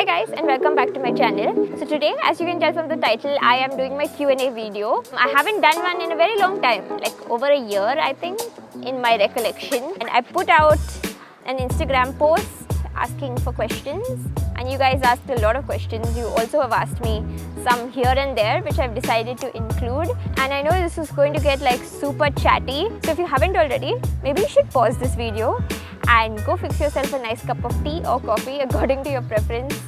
Hi guys and welcome back to my channel. So today, as you can tell from the title, I am doing my Q&A video. I haven't done one in a very long time, like over a year I think in my recollection. And I put out an Instagram post asking for questions and you guys asked a lot of questions. You also have asked me some here and there which I've decided to include. And I know this is going to get like super chatty. So if you haven't already, maybe you should pause this video and go fix yourself a nice cup of tea or coffee according to your preference,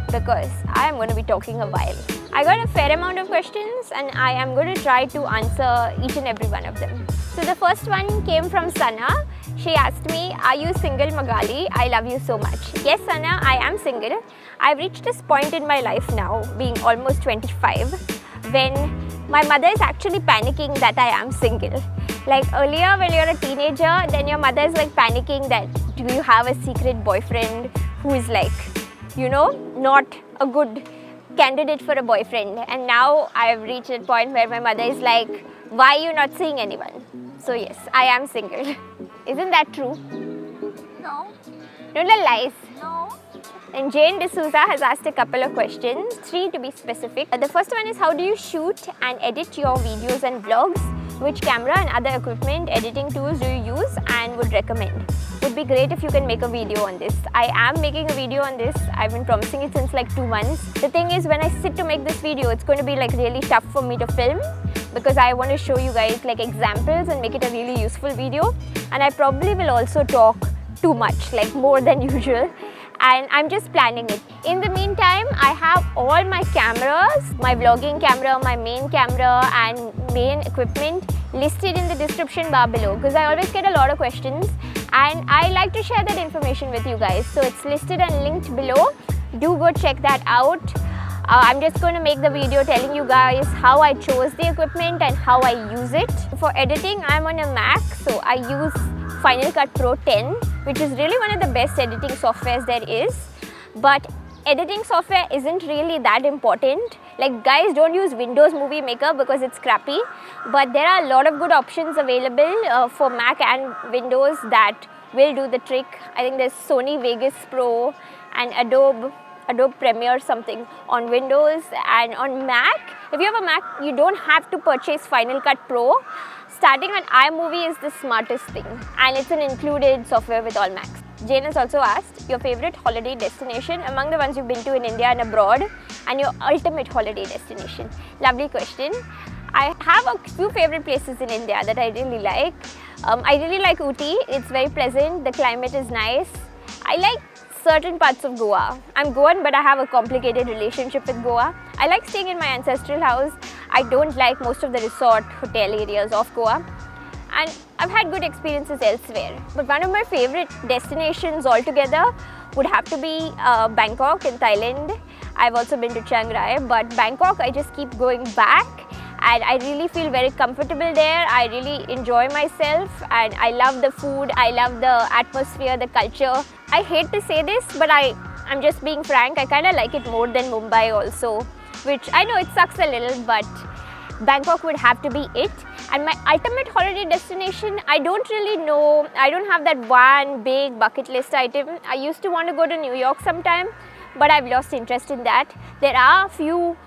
because I am going to be talking a while. I got a fair amount of questions and I am going to try to answer each and every one of them. So the first one came from Sana. She asked me, are you single, Magali? I love you so much. Yes, Sana, I am single. I've reached this point in my life now, being almost 25, when my mother is actually panicking that I am single. Like earlier when you're a teenager, then your mother is like panicking that do you have a secret boyfriend who is like, you know, not a good candidate for a boyfriend. And now I've reached a point where my mother is like, why are you not seeing anyone? So yes, I am single. Isn't that true? No. Don't tell lies. No. And Jane D'Souza has asked a couple of questions, 3 to be specific. The first one is, how do you shoot and edit your videos and vlogs? Which camera and other equipment editing tools do you use and would recommend? Would be great if you can make a video on this. I am making a video on this. I've been promising it since like 2 months. The thing is, when I sit to make this video, it's going to be like really tough for me to film, because I want to show you guys like examples and make it a really useful video. And I probably will also talk too much, like more than usual. And I'm just planning it. In the meantime, I have all my cameras, my vlogging camera, my main camera and main equipment listed in the description bar below, because I always get a lot of questions and I like to share that information with you guys. So it's listed and linked below. Do go check that out. I'm just going to make the video telling you guys how I chose the equipment and how I use it. For editing, I'm on a Mac, so I use Final Cut Pro 10, which is really one of the best editing softwares there is. But editing software isn't really that important. Like guys, don't use Windows Movie Maker because it's crappy. But there are a lot of good options available for Mac and Windows that will do the trick. I think there's Sony Vegas Pro and Adobe Premiere something on Windows. And on Mac, if you have a Mac, you don't have to purchase Final Cut Pro. Starting on iMovie is the smartest thing, and it's an included software with all Macs. Jane has also asked your favorite holiday destination among the ones you've been to in India and abroad, and your ultimate holiday destination. Lovely question. I have a few favorite places in India that I really like. I really like Ooty. It's very pleasant. The climate is nice. I like certain parts of Goa. I'm Goan, but I have a complicated relationship with Goa. I like staying in my ancestral house. I don't like most of the resort hotel areas of Goa. And I've had good experiences elsewhere. But one of my favorite destinations altogether would have to be Bangkok in Thailand. I've also been to Chiang Rai, but Bangkok I just keep going back. And I really feel very comfortable there. I really enjoy myself and I love the food, I love the atmosphere, the culture. I hate to say this, but I'm just being frank, I kind of like it more than Mumbai also, which I know it sucks a little, but Bangkok would have to be it. And my ultimate holiday destination, I don't really know. I don't have that one big bucket list item. I used to want to go to New York sometime, but I've lost interest in that. There are a few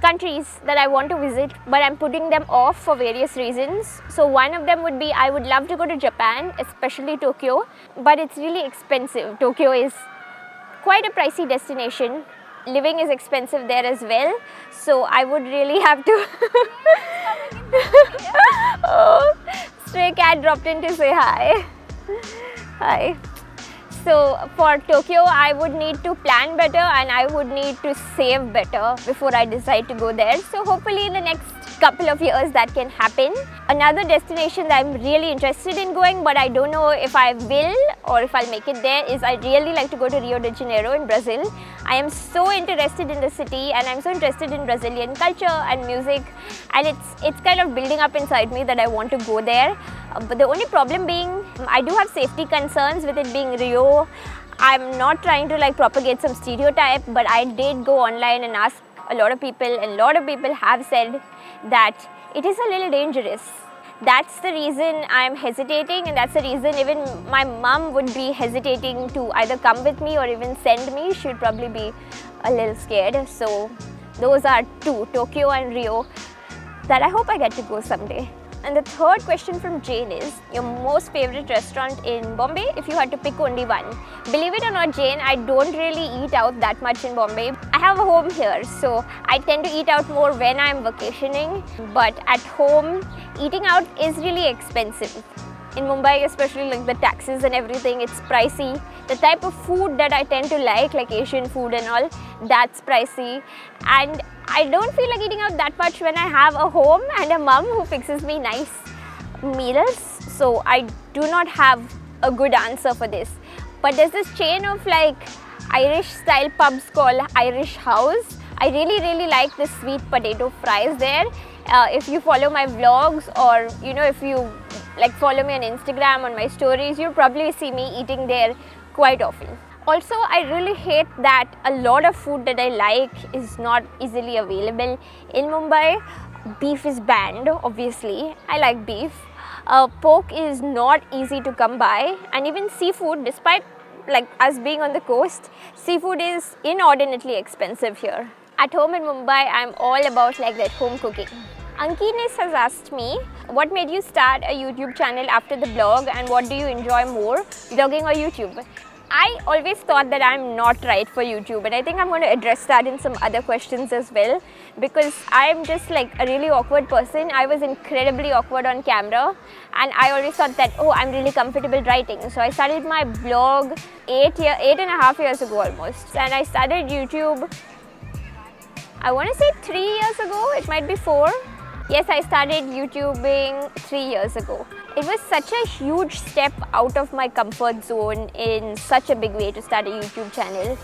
countries that I want to visit, but I'm putting them off for various reasons. So one of them would be, I would love to go to Japan, especially Tokyo, but it's really expensive. Tokyo is quite a pricey destination. Living is expensive there as well, so I would really have to oh, stray cat dropped in to say hi. Hi. So for Tokyo, I would need to plan better and I would need to save better before I decide to go there. So hopefully in the next couple of years that can happen. Another destination that I'm really interested in going, but I don't know if I will or if I'll make it there, is I really like to go to Rio de Janeiro in Brazil. I am so interested in the city and I'm so interested in Brazilian culture and music, and it's kind of building up inside me that I want to go there. But the only problem being, I do have safety concerns with it being Rio. I'm not trying to like propagate some stereotype, but I did go online and ask a lot of people, and a lot of people have said that it is a little dangerous. That's the reason I'm hesitating, and that's the reason even my mom would be hesitating to either come with me or even send me. She'd probably be a little scared. So those are two, Tokyo and Rio, that I hope I get to go someday. And the third question from Jane is, your most favorite restaurant in Bombay if you had to pick only one? Believe it or not, Jane, I don't really eat out that much in Bombay. I have a home here, so I tend to eat out more when I'm vacationing. But at home, eating out is really expensive. In Mumbai, especially, like the taxes and everything, it's pricey. The type of food that I tend to like Asian food and all, that's pricey. And I don't feel like eating out that much when I have a home and a mom who fixes me nice meals. So I do not have a good answer for this. But there's this chain of like Irish style pubs called Irish House. I really like the sweet potato fries there. If you follow my vlogs, or if you like follow me on Instagram on my stories, you'll probably see me eating there quite often. Also, I really hate that a lot of food that I like is not easily available in Mumbai. Beef is banned, obviously. I like beef. Pork is not easy to come by, and even seafood, despite like us being on the coast, seafood is inordinately expensive here. At home in Mumbai, I'm all about like that home cooking. Ankines has asked me, what made you start a YouTube channel after the blog, and what do you enjoy more, vlogging or YouTube? I always thought that I'm not right for YouTube, and I think I'm going to address that in some other questions as well, because I'm just like a really awkward person. I was incredibly awkward on camera, and I always thought that, oh, I'm really comfortable writing. So I started my blog 8.5 years ago almost, and I started YouTube, I want to say 3 years ago, it might be 4. Yes, I started YouTubing 3 years ago. It was such a huge step out of my comfort zone in such a big way to start a YouTube channel.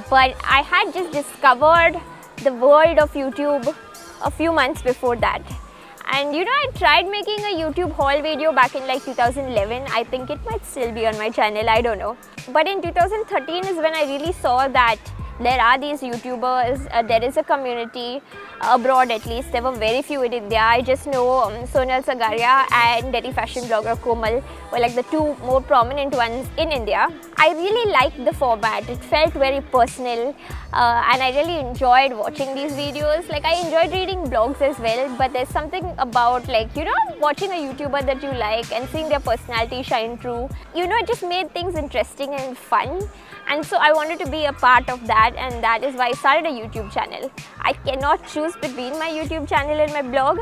But I had just discovered the world of YouTube a few months before that. And I tried making a YouTube haul video back in like 2011. I think it might still be on my channel, I don't know. But in 2013 is when I really saw that there are these YouTubers, there is a community abroad at least. There were very few in India. I just know Sonal Sagaria and Delhi fashion blogger Komal were like the two more prominent ones in India. I really liked the format. It felt very personal, and I really enjoyed watching these videos. Like, I enjoyed reading blogs as well, but there's something about like, watching a YouTuber that you like and seeing their personality shine through. It just made things interesting and fun. And so I wanted to be a part of that, and that is why I started a YouTube channel. I cannot choose between my YouTube channel and my blog.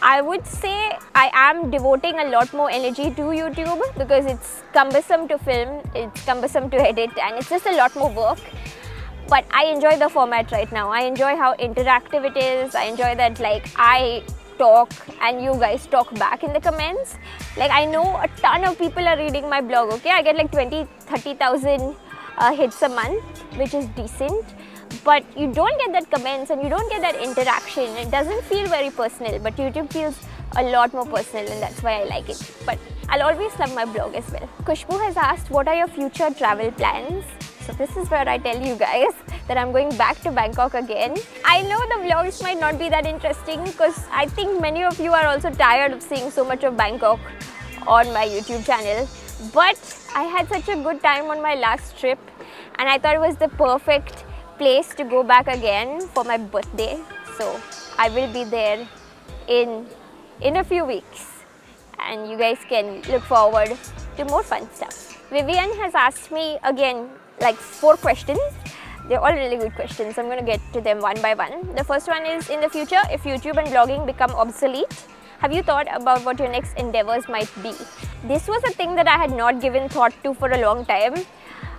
I would say I am devoting a lot more energy to YouTube because it's cumbersome to film, it's cumbersome to edit, and it's just a lot more work. But I enjoy the format right now. I enjoy how interactive it is. I enjoy that like I talk and you guys talk back in the comments. Like, I know a ton of people are reading my blog, okay? I get like 20,000-30,000 hits a month, which is decent. But you don't get that comments and you don't get that interaction. It doesn't feel very personal, but YouTube feels a lot more personal, and that's why I like it. But I'll always love my blog as well. Kushbu has asked, what are your future travel plans? So this is where I tell you guys that I'm going back to Bangkok again. I know the vlogs might not be that interesting because I think many of you are also tired of seeing so much of Bangkok on my YouTube channel. But I had such a good time on my last trip, and I thought it was the perfect place to go back again for my birthday. So I will be there in a few weeks, and you guys can look forward to more fun stuff. Vivian has asked me again like 4 questions. They're all really good questions. I'm going to get to them one by one. The first one is, in the future, if YouTube and blogging become obsolete, have you thought about what your next endeavors might be? This was a thing that I had not given thought to for a long time.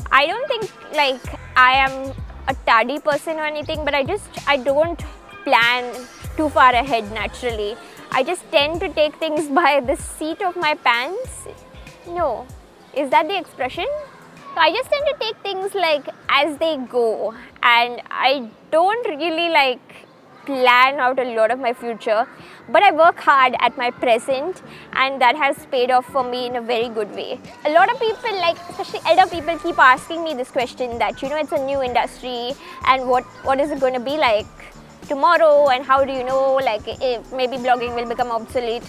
I don't think like I am a tardy person or anything, but I don't plan too far ahead naturally. I just tend to take things by the seat of my pants. No, is that the expression? I just tend to take things like as they go, and I don't really like plan out a lot of my future, but I work hard at my present, and that has paid off for me in a very good way. A lot of people, like especially elder people, keep asking me this question that it's a new industry and what is it going to be like tomorrow, and how do you know like if maybe blogging will become obsolete.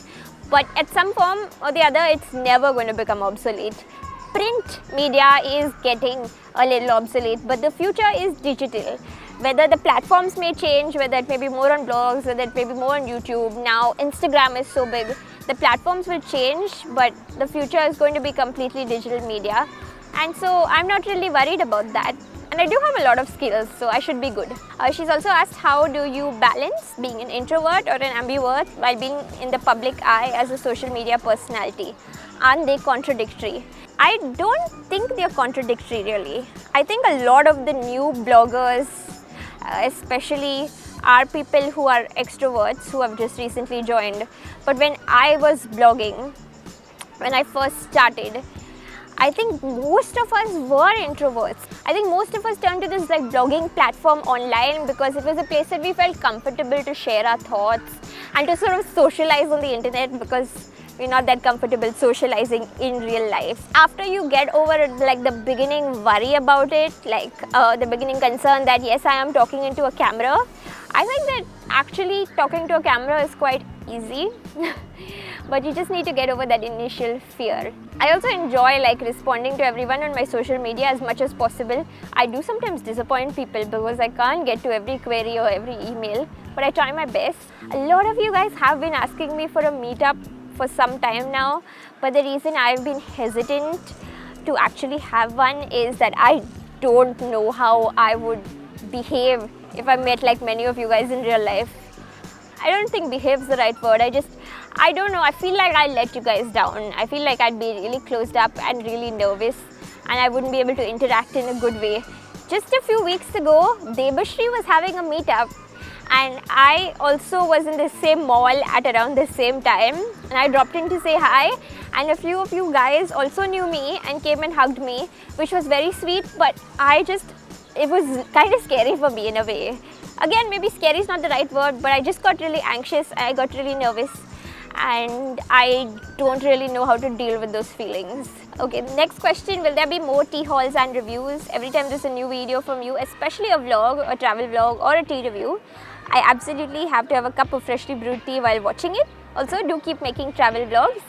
but at some form or the other, it's never going to become obsolete. Print media is getting a little obsolete, but the future is digital. Whether the platforms may change, whether it may be more on blogs, whether it may be more on YouTube. Now Instagram is so big, the platforms will change, but the future is going to be completely digital media. And so I'm not really worried about that. And I do have a lot of skills, so I should be good. She's also asked, how do you balance being an introvert or an ambivert while being in the public eye as a social media personality? Aren't they contradictory? I don't think they're contradictory really. I think a lot of the new bloggers, especially, are people who are extroverts who have just recently joined. But when I was blogging, when I first started, I think most of us were introverts. I think most of us turned to this like blogging platform online because it was a place that we felt comfortable to share our thoughts and to sort of socialize on the internet, because we're not that comfortable socializing in real life. After you get over like the beginning worry about it, like the beginning concern that yes, I am talking into a camera, I think that actually talking to a camera is quite easy. But you just need to get over that initial fear. I also enjoy like responding to everyone on my social media as much as possible. I do sometimes disappoint people because I can't get to every query or every email, but I try my best. A lot of you guys have been asking me for a meetup for some time now, but the reason I've been hesitant to actually have one is that I don't know how I would behave if I met like many of you guys in real life. I don't think behave is the right word. I don't know, I feel like I let you guys down. I feel like I'd be really closed up and really nervous, and I wouldn't be able to interact in a good way. Just a few weeks ago, Debashri was having a meetup, and I also was in the same mall at around the same time, and I dropped in to say hi, and a few of you guys also knew me and came and hugged me, which was very sweet, but it was kind of scary for me in a way. Again, maybe scary is not the right word, but I just got really anxious, I got really nervous, and I don't really know how to deal with those feelings. Okay, next question, will there be more tea hauls and reviews every time there's a new video from you, especially a vlog, a travel vlog or a tea review? I absolutely have to have a cup of freshly brewed tea while watching it. Also, do keep making travel vlogs.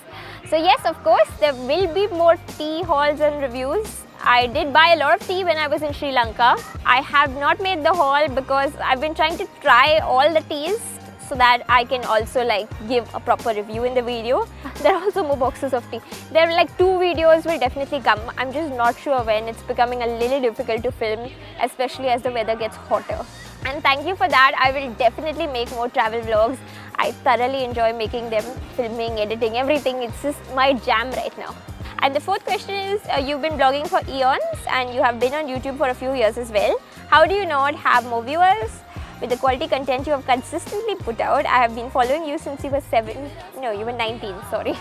So yes, of course, there will be more tea hauls and reviews. I did buy a lot of tea when I was in Sri Lanka. I have not made the haul because I've been trying to try all the teas so that I can also like give a proper review in the video. There are also more boxes of tea. There are like 2 videos will definitely come. I'm just not sure when. It's becoming a little difficult to film, especially as the weather gets hotter. And thank you for that. I will definitely make more travel vlogs. I thoroughly enjoy making them, filming, editing, everything. It's just my jam right now. And the 4th question is, you've been blogging for eons and you have been on YouTube for a few years as well. How do you not have more viewers with the quality content you have consistently put out? I have been following you since you were 7. No, you were 19, sorry.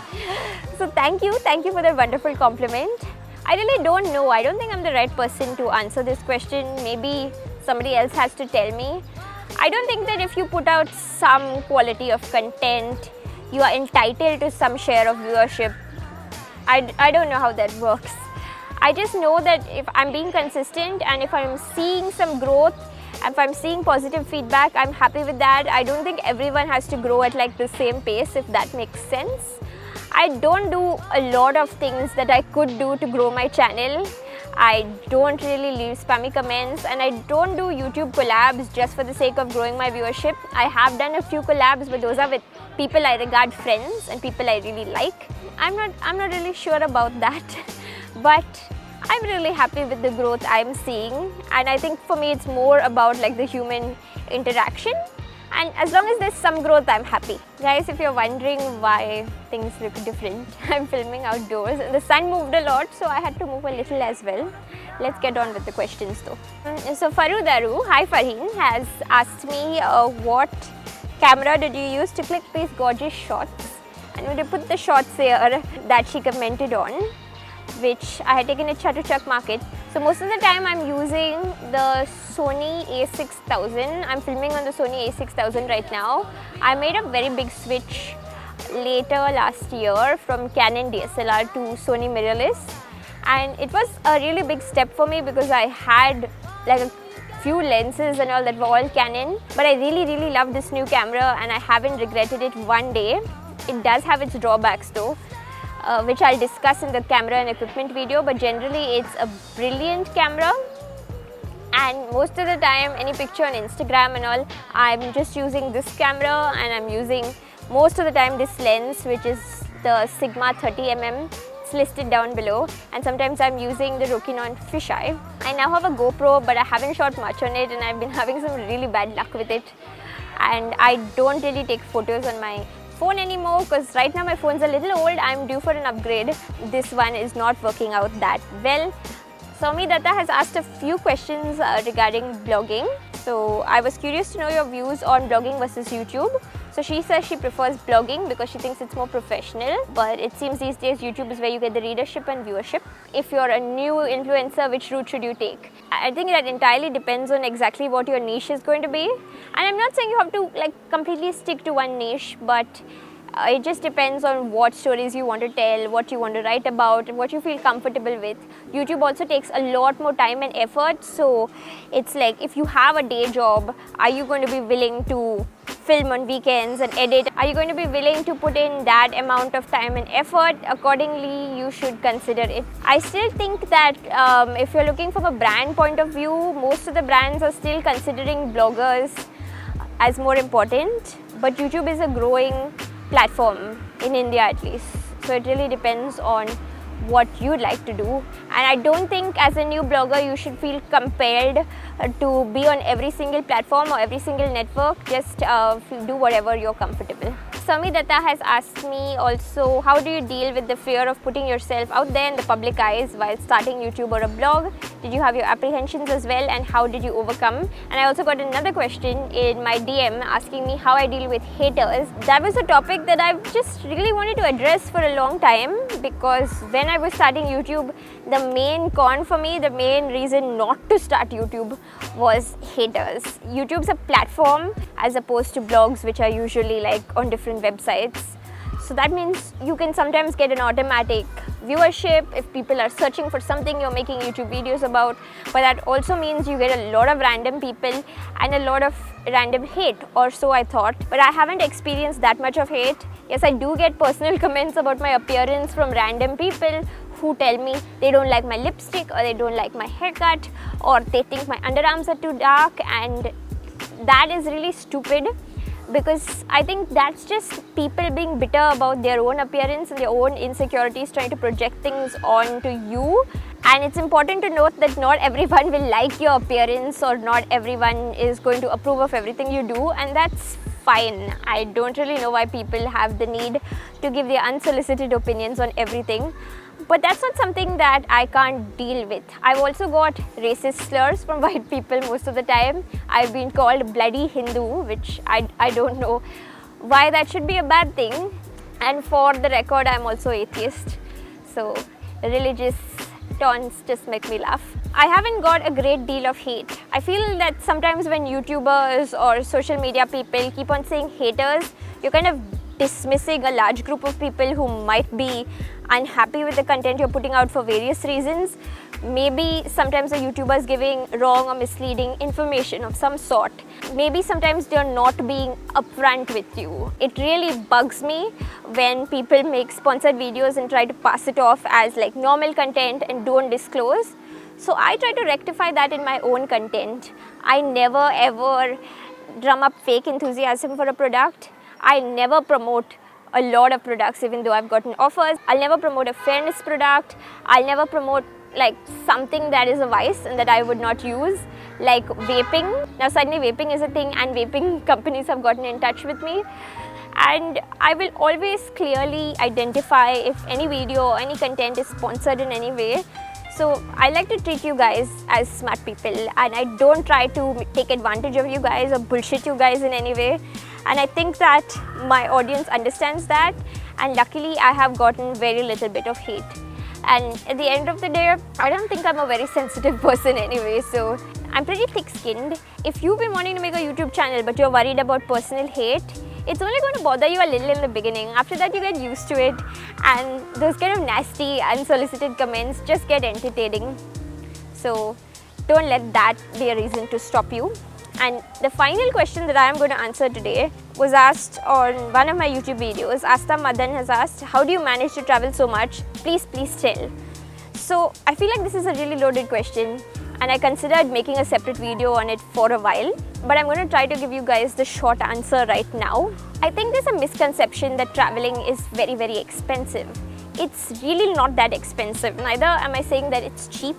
So thank you for that wonderful compliment. I really don't know. I don't think I'm the right person to answer this question. Maybe somebody else has to tell me. I don't think that if you put out some quality of content, you are entitled to some share of viewership. I don't know how that works. I just know that if I'm being consistent and if I'm seeing some growth, if I'm seeing positive feedback, I'm happy with that. I don't think everyone has to grow at like the same pace, if that makes sense. I don't do a lot of things that I could do to grow my channel. I don't really leave spammy comments, and I don't do YouTube collabs just for the sake of growing my viewership. I have done a few collabs, but those are with people I regard friends and people I really like. I'm not really sure about that, but I'm really happy with the growth I'm seeing, and I think for me it's more about like the human interaction, and as long as there's some growth, I'm happy. Guys, if you're wondering why things look different, I'm filming outdoors and the sun moved a lot, so I had to move a little as well. Let's get on with the questions though. So Faru Daru, hi Farheen, has asked me what camera did you use to click these gorgeous shots? I'm going to put the shots here that she commented on, which I had taken at Chatuchak Market. So most of the time I'm using the Sony a6000. I'm filming on the Sony a6000 right now. I made a very big switch later last year from Canon DSLR to Sony mirrorless, and it was a really big step for me because I had like a few lenses and all that were all Canon, but I really love this new camera and I haven't regretted it one day. It does have its drawbacks though, which I'll discuss in the camera and equipment video, but generally it's a brilliant camera. And most of the time, any picture on Instagram and all, I'm just using this camera, and I'm using most of the time this lens, which is the Sigma 30mm. It's listed down below, and sometimes I'm using the Rokinon fisheye. I now have a GoPro, but I haven't shot much on it, and I've been having some really bad luck with it. And I don't really take photos on my phone anymore because right now my phone's a little old. I'm due for an upgrade. This one is not working out that well. Soumi Datta has asked a few questions regarding blogging. So I was curious to know your views on blogging versus YouTube. So she says she prefers blogging because she thinks it's more professional, but it seems these days YouTube is where you get the readership and viewership. If you're a new influencer, which route should you take? I think that entirely depends on exactly what your niche is going to be. And I'm not saying you have to like completely stick to one niche, but it just depends on what stories you want to tell, what you want to write about, and what you feel comfortable with. YouTube also takes a lot more time and effort, so it's like if you have a day job, are you going to be willing to film on weekends and edit? Are you going to be willing to put in that amount of time and effort? Accordingly, you should consider it. I still think that if you're looking from a brand point of view, most of the brands are still considering bloggers as more important, but YouTube is a growing platform in India at least, so it really depends on what you'd like to do. And I don't think as a new blogger you should feel compelled to be on every single platform or every single network. Just do whatever you're comfortable. Soumi Datta has asked me also, how do you deal with the fear of putting yourself out there in the public eyes while starting YouTube or a blog? Did you have your apprehensions as well, and how did you overcome? And I also got another question in my DM asking me how I deal with haters. That was a topic that I've just really wanted to address for a long time, because when I was starting YouTube, the main con for me, the main reason not to start YouTube was haters. YouTube's a platform as opposed to blogs, which are usually like on different websites. So that means you can sometimes get an automatic viewership if people are searching for something you're making YouTube videos about, but that also means you get a lot of random people and a lot of random hate, or so I thought. But I haven't experienced that much of hate. Yes, I do get personal comments about my appearance from random people who tell me they don't like my lipstick, or they don't like my haircut, or they think my underarms are too dark, and that is really stupid. Because I think that's just people being bitter about their own appearance and their own insecurities, trying to project things onto you. And it's important to note that not everyone will like your appearance, or not everyone is going to approve of everything you do, and that's fine. I don't really know why people have the need to give their unsolicited opinions on everything. But that's not something that I can't deal with. I've also got racist slurs from white people most of the time. I've been called bloody Hindu, which I don't know why that should be a bad thing. And for the record, I'm also atheist. So religious taunts just make me laugh. I haven't got a great deal of hate. I feel that sometimes when YouTubers or social media people keep on saying haters, you're kind of dismissing a large group of people who might be unhappy with the content you're putting out for various reasons. Maybe sometimes a YouTuber is giving wrong or misleading information of some sort. Maybe sometimes they're not being upfront with you. It really bugs me when people make sponsored videos and try to pass it off as like normal content and don't disclose. So I try to rectify that in my own content. I never ever drum up fake enthusiasm for a product. I never promote a lot of products even though I've gotten offers. I'll never promote a fairness product. I'll never promote like something that is a vice and that I would not use, like vaping. Now suddenly vaping is a thing, and vaping companies have gotten in touch with me. And I will always clearly identify if any video or any content is sponsored in any way. So I like to treat you guys as smart people, and I don't try to take advantage of you guys or bullshit you guys in any way. And I think that my audience understands that, and luckily I have gotten very little bit of hate. And at the end of the day, I don't think I'm a very sensitive person anyway, so I'm pretty thick-skinned. If you've been wanting to make a YouTube channel but you're worried about personal hate, it's only going to bother you a little in the beginning. After that, you get used to it, and those kind of nasty, unsolicited comments just get entertaining. So don't let that be a reason to stop you. And the final question that I am going to answer today was asked on one of my YouTube videos. Asta Madan has asked, how do you manage to travel so much? Please tell. So I feel like this is a really loaded question, and I considered making a separate video on it for a while, but I'm going to try to give you guys the short answer right now. I think there's a misconception that traveling is very, very expensive. It's really not that expensive. Neither am I saying that it's cheap,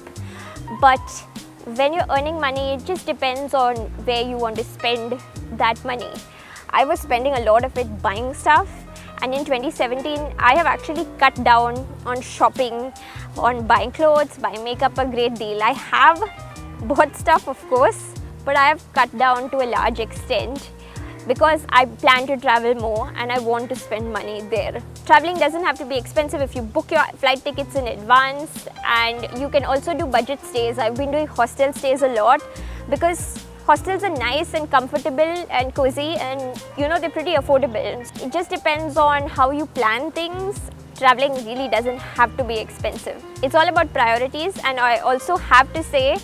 but when you're earning money, it just depends on where you want to spend that money. I was spending a lot of it buying stuff, and in 2017, I have actually cut down on shopping, on buying clothes, buying makeup a great deal. I have bought stuff, of course, but I have cut down to a large extent because I plan to travel more and I want to spend money there. Traveling doesn't have to be expensive if you book your flight tickets in advance, and you can also do budget stays. I've been doing hostel stays a lot because hostels are nice and comfortable and cozy, and they're pretty affordable. It just depends on how you plan things. Traveling really doesn't have to be expensive. It's all about priorities, and I also have to say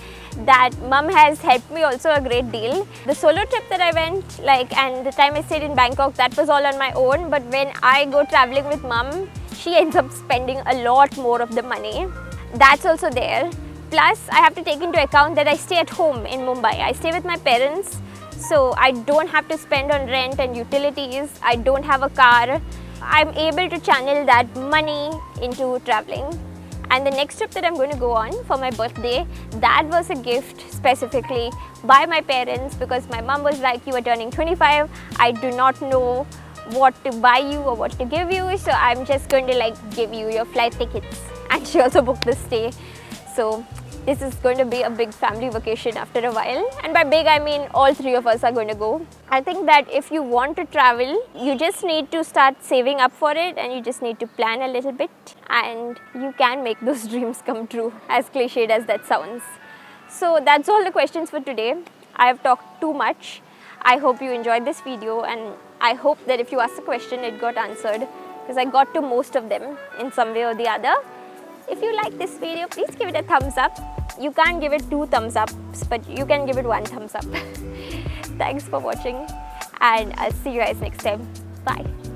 that mum has helped me also a great deal. The solo trip that I went, and the time I stayed in Bangkok, that was all on my own, but when I go traveling with mum, she ends up spending a lot more of the money. That's also there. Plus, I have to take into account that I stay at home in Mumbai. I stay with my parents, so I don't have to spend on rent and utilities. I don't have a car. I'm able to channel that money into traveling. And the next trip that I'm going to go on for my birthday, that was a gift specifically by my parents, because my mom was like, you are turning 25. I do not know what to buy you or what to give you, so I'm just going to give you your flight tickets. And she also booked the stay. So this is going to be a big family vacation after a while, and by big I mean all three of us are going to go. I think that if you want to travel, you just need to start saving up for it, and you just need to plan a little bit, and you can make those dreams come true, as cliched as that sounds. So that's all the questions for today. I have talked too much. I hope you enjoyed this video, and I hope that if you asked a question, it got answered, because I got to most of them in some way or the other. If you like this video, please give it a thumbs up. You can't give it 2 thumbs ups, but you can give it 1 thumbs up. Thanks for watching, and I'll see you guys next time. Bye.